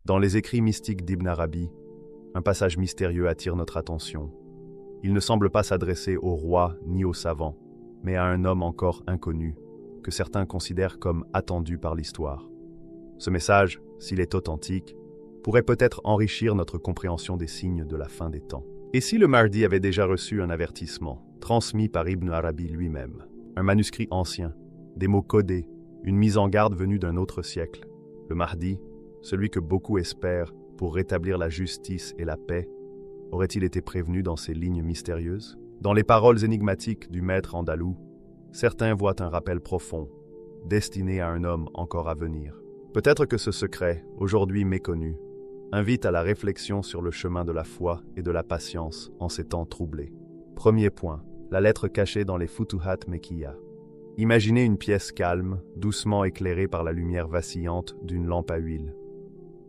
Dans les écrits mystiques d'Ibn Arabi, un passage mystérieux attire notre attention. Il ne semble pas s'adresser au roi ni aux savants, mais à un homme encore inconnu, que certains considèrent comme attendu par l'histoire. Ce message, s'il est authentique, pourrait peut-être enrichir notre compréhension des signes de la fin des temps. Et si le Mahdi avait déjà reçu un avertissement, transmis par Ibn Arabi lui-même, un manuscrit ancien, des mots codés, une mise en garde venue d'un autre siècle, le Mahdi, celui que beaucoup espèrent pour rétablir la justice et la paix, aurait-il été prévenu dans ces lignes mystérieuses? Dans les paroles énigmatiques du maître andalou, certains voient un rappel profond, destiné à un homme encore à venir. Peut-être que ce secret, aujourd'hui méconnu, invite à la réflexion sur le chemin de la foi et de la patience en ces temps troublés. Premier point, la lettre cachée dans les Futuhat Mekkiya. Imaginez une pièce calme, doucement éclairée par la lumière vacillante d'une lampe à huile.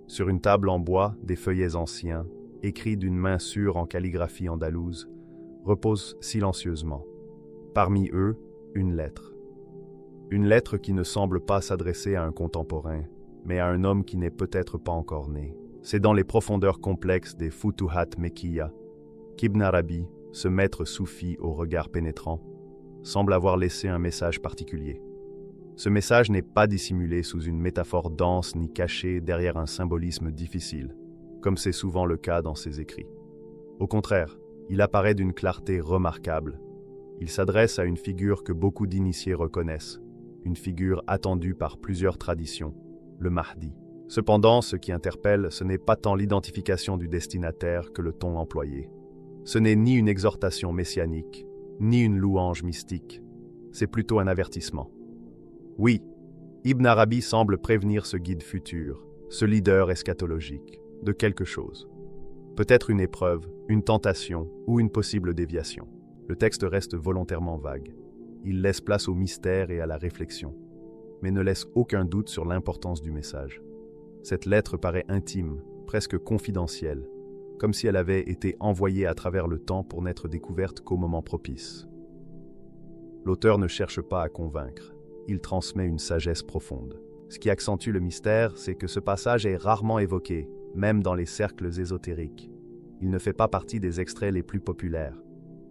Sur une table en bois, des feuillets anciens, écrits d'une main sûre en calligraphie andalouse, reposent silencieusement. Parmi eux, une lettre. Une lettre qui ne semble pas s'adresser à un contemporain, mais à un homme qui n'est peut-être pas encore né. C'est dans les profondeurs complexes des Futuhat Mekkiya qu'Ibn Arabi, ce maître soufi au regard pénétrant, semble avoir laissé un message particulier. Ce message n'est pas dissimulé sous une métaphore dense ni caché derrière un symbolisme difficile, comme c'est souvent le cas dans ses écrits. Au contraire, il apparaît d'une clarté remarquable. Il s'adresse à une figure que beaucoup d'initiés reconnaissent, une figure attendue par plusieurs traditions, le Mahdi. Cependant, ce qui interpelle, ce n'est pas tant l'identification du destinataire que le ton employé. Ce n'est ni une exhortation messianique, ni une louange mystique. C'est plutôt un avertissement. Oui, Ibn Arabi semble prévenir ce guide futur, ce leader eschatologique, de quelque chose. Peut-être une épreuve, une tentation ou une possible déviation. Le texte reste volontairement vague. Il laisse place au mystère et à la réflexion, mais ne laisse aucun doute sur l'importance du message. Cette lettre paraît intime, presque confidentielle, comme si elle avait été envoyée à travers le temps pour n'être découverte qu'au moment propice. L'auteur ne cherche pas à convaincre, il transmet une sagesse profonde. Ce qui accentue le mystère, c'est que ce passage est rarement évoqué, même dans les cercles ésotériques. Il ne fait pas partie des extraits les plus populaires.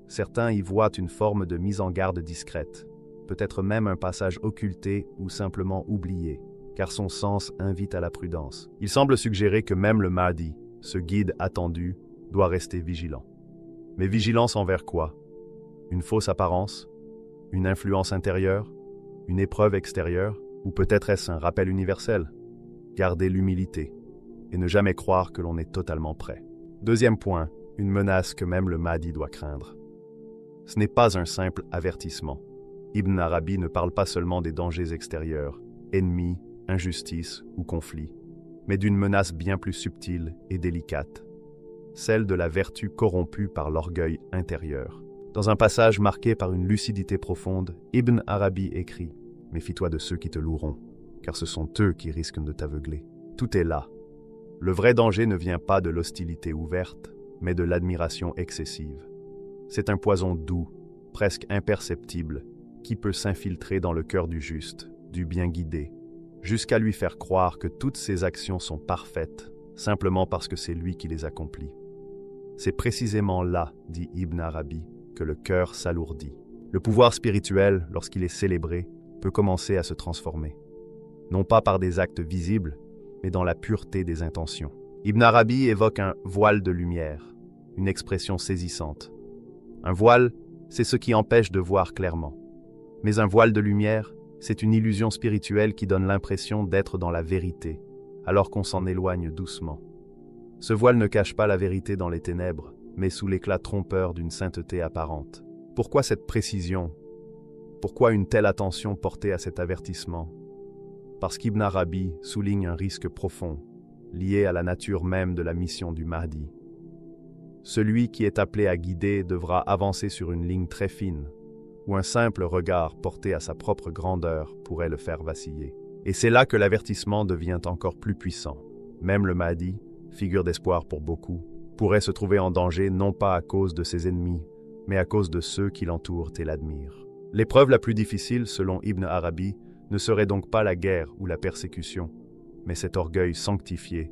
Certains y voient une forme de mise en garde discrète, peut-être même un passage occulté ou simplement oublié, car son sens invite à la prudence. Il semble suggérer que même le Mahdi, ce guide attendu, doit rester vigilant. Mais vigilance envers quoi? Une fausse apparence? Une influence intérieure? Une épreuve extérieure? Ou peut-être est-ce un rappel universel? Garder l'humilité et ne jamais croire que l'on est totalement prêt. Deuxième point, une menace que même le Mahdi doit craindre. Ce n'est pas un simple avertissement. Ibn Arabi ne parle pas seulement des dangers extérieurs, ennemis, injustice ou conflits, mais d'une menace bien plus subtile et délicate, celle de la vertu corrompue par l'orgueil intérieur. Dans un passage marqué par une lucidité profonde, Ibn Arabi écrit « Méfie-toi de ceux qui te loueront, car ce sont eux qui risquent de t'aveugler. » Tout est là. Le vrai danger ne vient pas de l'hostilité ouverte, mais de l'admiration excessive. C'est un poison doux, presque imperceptible, qui peut s'infiltrer dans le cœur du juste, du bien guidé, jusqu'à lui faire croire que toutes ses actions sont parfaites, simplement parce que c'est lui qui les accomplit. C'est précisément là, dit Ibn Arabi, que le cœur s'alourdit. Le pouvoir spirituel, lorsqu'il est célébré, peut commencer à se transformer. Non pas par des actes visibles, mais dans la pureté des intentions. Ibn Arabi évoque un voile de lumière, une expression saisissante. Un voile, c'est ce qui empêche de voir clairement. Mais un voile de lumière, c'est une illusion spirituelle qui donne l'impression d'être dans la vérité, alors qu'on s'en éloigne doucement. Ce voile ne cache pas la vérité dans les ténèbres, mais sous l'éclat trompeur d'une sainteté apparente. Pourquoi cette précision? Pourquoi une telle attention portée à cet avertissement? Parce qu'Ibn Arabi souligne un risque profond, lié à la nature même de la mission du Mahdi. Celui qui est appelé à guider devra avancer sur une ligne très fine, où un simple regard porté à sa propre grandeur pourrait le faire vaciller. Et c'est là que l'avertissement devient encore plus puissant. Même le Mahdi, figure d'espoir pour beaucoup, pourrait se trouver en danger non pas à cause de ses ennemis, mais à cause de ceux qui l'entourent et l'admirent. L'épreuve la plus difficile, selon Ibn Arabi, ne serait donc pas la guerre ou la persécution, mais cet orgueil sanctifié,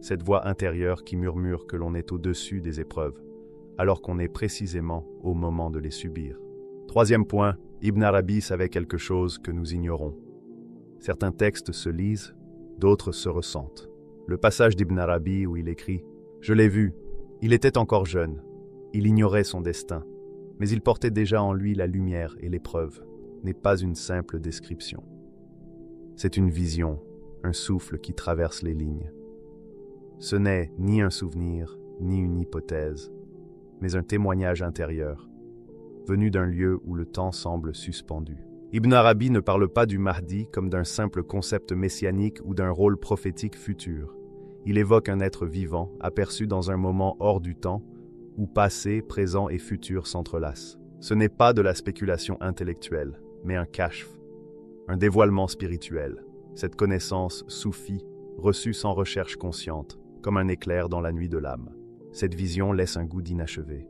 cette voix intérieure qui murmure que l'on est au-dessus des épreuves, alors qu'on est précisément au moment de les subir. Troisième point, Ibn Arabi savait quelque chose que nous ignorons. Certains textes se lisent, d'autres se ressentent. Le passage d'Ibn Arabi où il écrit « Je l'ai vu, il était encore jeune, il ignorait son destin, mais il portait déjà en lui la lumière et l'épreuve » n'est pas une simple description. C'est une vision, un souffle qui traverse les lignes. Ce n'est ni un souvenir, ni une hypothèse, mais un témoignage intérieur, venu d'un lieu où le temps semble suspendu. Ibn Arabi ne parle pas du Mahdi comme d'un simple concept messianique ou d'un rôle prophétique futur. Il évoque un être vivant, aperçu dans un moment hors du temps, où passé, présent et futur s'entrelacent. Ce n'est pas de la spéculation intellectuelle, mais un kashf, un dévoilement spirituel. Cette connaissance soufie, reçue sans recherche consciente, comme un éclair dans la nuit de l'âme. Cette vision laisse un goût d'inachevé.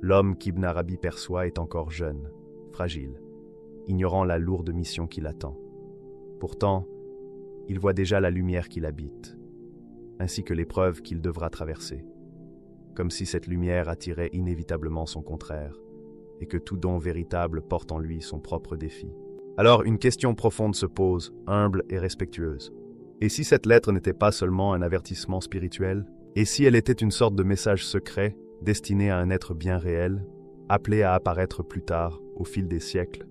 L'homme qu'Ibn Arabi perçoit est encore jeune, fragile, ignorant la lourde mission qui l'attend. Pourtant, il voit déjà la lumière qui l'habite, ainsi que l'épreuve qu'il devra traverser, comme si cette lumière attirait inévitablement son contraire, et que tout don véritable porte en lui son propre défi. Alors une question profonde se pose, humble et respectueuse. Et si cette lettre n'était pas seulement un avertissement spirituel? Et si elle était une sorte de message secret, destiné à un être bien réel, appelé à apparaître plus tard, au fil des siècles?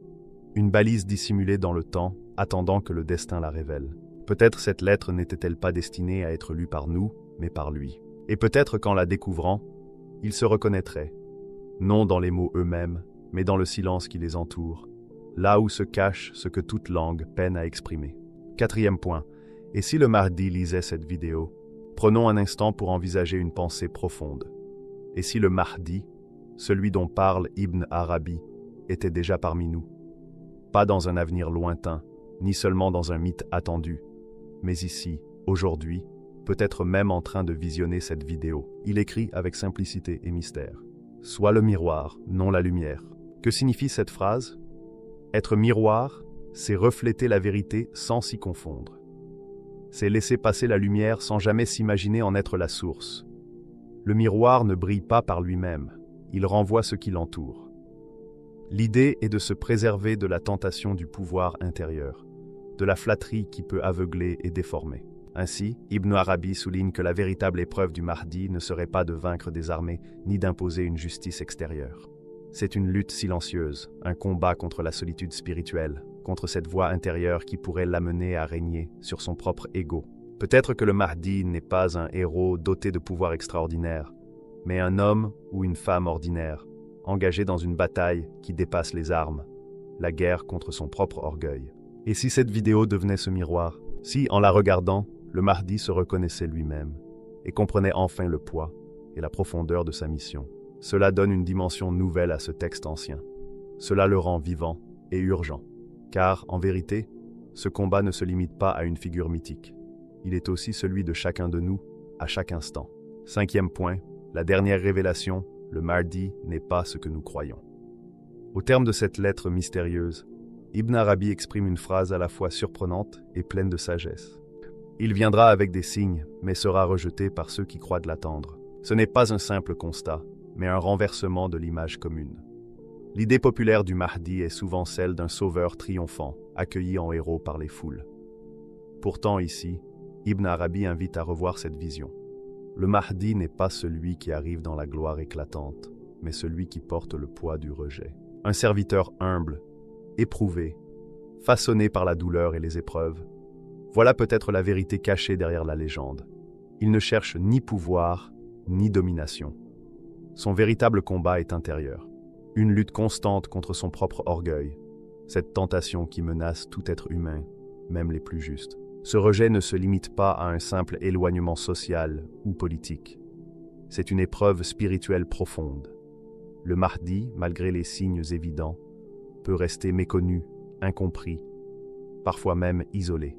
Une balise dissimulée dans le temps, attendant que le destin la révèle. Peut-être cette lettre n'était-elle pas destinée à être lue par nous, mais par lui. Et peut-être qu'en la découvrant, il se reconnaîtrait, non dans les mots eux-mêmes, mais dans le silence qui les entoure, là où se cache ce que toute langue peine à exprimer. Quatrième point, et si le Mahdi lisait cette vidéo? Prenons un instant pour envisager une pensée profonde. Et si le Mahdi, celui dont parle Ibn Arabi, était déjà parmi nous? Pas dans un avenir lointain, ni seulement dans un mythe attendu, mais ici, aujourd'hui, peut-être même en train de visionner cette vidéo. Il écrit avec simplicité et mystère. Sois le miroir, non la lumière. Que signifie cette phrase? Être miroir, c'est refléter la vérité sans s'y confondre. C'est laisser passer la lumière sans jamais s'imaginer en être la source. Le miroir ne brille pas par lui-même, il renvoie ce qui l'entoure. L'idée est de se préserver de la tentation du pouvoir intérieur, de la flatterie qui peut aveugler et déformer. Ainsi, Ibn Arabi souligne que la véritable épreuve du Mahdi ne serait pas de vaincre des armées, ni d'imposer une justice extérieure. C'est une lutte silencieuse, un combat contre la solitude spirituelle, contre cette voix intérieure qui pourrait l'amener à régner sur son propre ego. Peut-être que le Mahdi n'est pas un héros doté de pouvoirs extraordinaires, mais un homme ou une femme ordinaire, engagé dans une bataille qui dépasse les armes, la guerre contre son propre orgueil. Et si cette vidéo devenait ce miroir? Si, en la regardant, le Mahdi se reconnaissait lui-même et comprenait enfin le poids et la profondeur de sa mission. Cela donne une dimension nouvelle à ce texte ancien. Cela le rend vivant et urgent. Car, en vérité, ce combat ne se limite pas à une figure mythique. Il est aussi celui de chacun de nous, à chaque instant. Cinquième point, la dernière révélation, le Mahdi n'est pas ce que nous croyons. Au terme de cette lettre mystérieuse, Ibn Arabi exprime une phrase à la fois surprenante et pleine de sagesse. Il viendra avec des signes, mais sera rejeté par ceux qui croient de l'attendre. Ce n'est pas un simple constat, mais un renversement de l'image commune. L'idée populaire du Mahdi est souvent celle d'un sauveur triomphant, accueilli en héros par les foules. Pourtant ici, Ibn Arabi invite à revoir cette vision. Le Mahdi n'est pas celui qui arrive dans la gloire éclatante, mais celui qui porte le poids du rejet. Un serviteur humble, éprouvé, façonné par la douleur et les épreuves. Voilà peut-être la vérité cachée derrière la légende. Il ne cherche ni pouvoir, ni domination. Son véritable combat est intérieur. Une lutte constante contre son propre orgueil. Cette tentation qui menace tout être humain, même les plus justes. Ce rejet ne se limite pas à un simple éloignement social ou politique. C'est une épreuve spirituelle profonde. Le Mahdi, malgré les signes évidents, peut rester méconnu, incompris, parfois même isolé.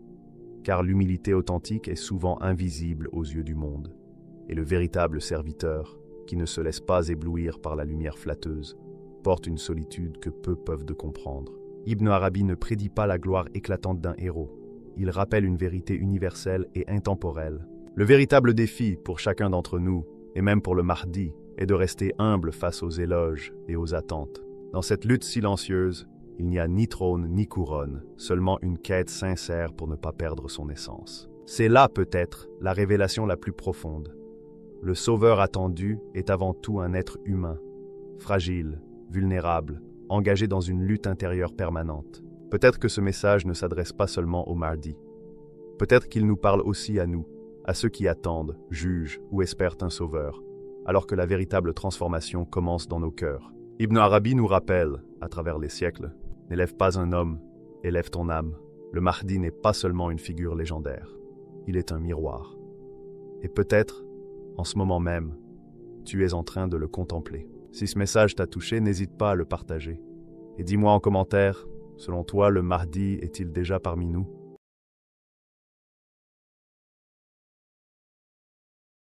Car l'humilité authentique est souvent invisible aux yeux du monde. Et le véritable serviteur, qui ne se laisse pas éblouir par la lumière flatteuse, porte une solitude que peu peuvent de comprendre. Ibn Arabi ne prédit pas la gloire éclatante d'un héros. Il rappelle une vérité universelle et intemporelle. Le véritable défi pour chacun d'entre nous, et même pour le Mahdi, est de rester humble face aux éloges et aux attentes. Dans cette lutte silencieuse, il n'y a ni trône ni couronne, seulement une quête sincère pour ne pas perdre son essence. C'est là peut-être la révélation la plus profonde. Le sauveur attendu est avant tout un être humain, fragile, vulnérable, engagé dans une lutte intérieure permanente. Peut-être que ce message ne s'adresse pas seulement au Mahdi. Peut-être qu'il nous parle aussi à nous, à ceux qui attendent, jugent ou espèrent un sauveur, alors que la véritable transformation commence dans nos cœurs. Ibn Arabi nous rappelle, à travers les siècles, « N'élève pas un homme, élève ton âme ». Le Mahdi n'est pas seulement une figure légendaire, il est un miroir. Et peut-être, en ce moment même, tu es en train de le contempler. Si ce message t'a touché, n'hésite pas à le partager. Et dis-moi en commentaire, selon toi, le Mahdi est-il déjà parmi nous ?